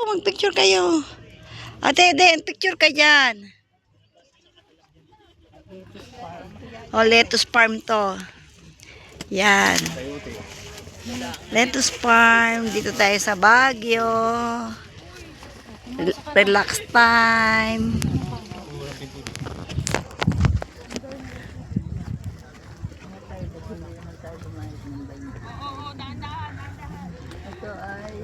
magpicture kayo. Ate Eden, picture ka dyan. O, lettuce farm to. Yan. Lettuce farm. Dito tayo sa Baguio. Relax time. Ito ay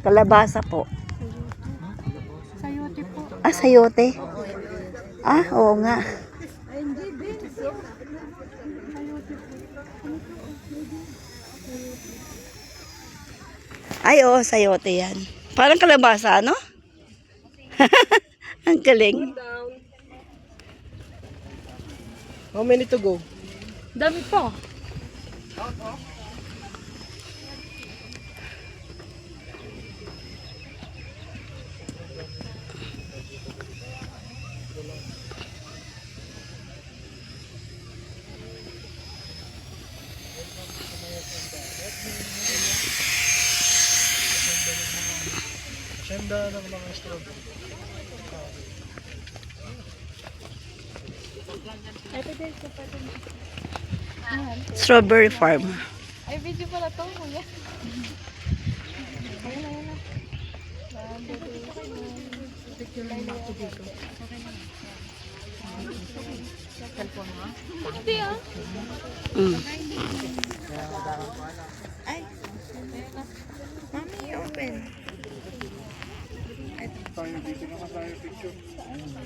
kalabasa po. Sayote po. Ah, sayote. Ah, oo nga. Ay, oo, sayote yan. Parang kalabasa, no? Ang galing. How many to go? Dami po. Senda ng mga strawberry. Strawberry farm. Ay, video pala to, kuya. Ayun, ayun na. Hindi ah. Mm. Ay. Mami, open. Tayo dito na tayo picture.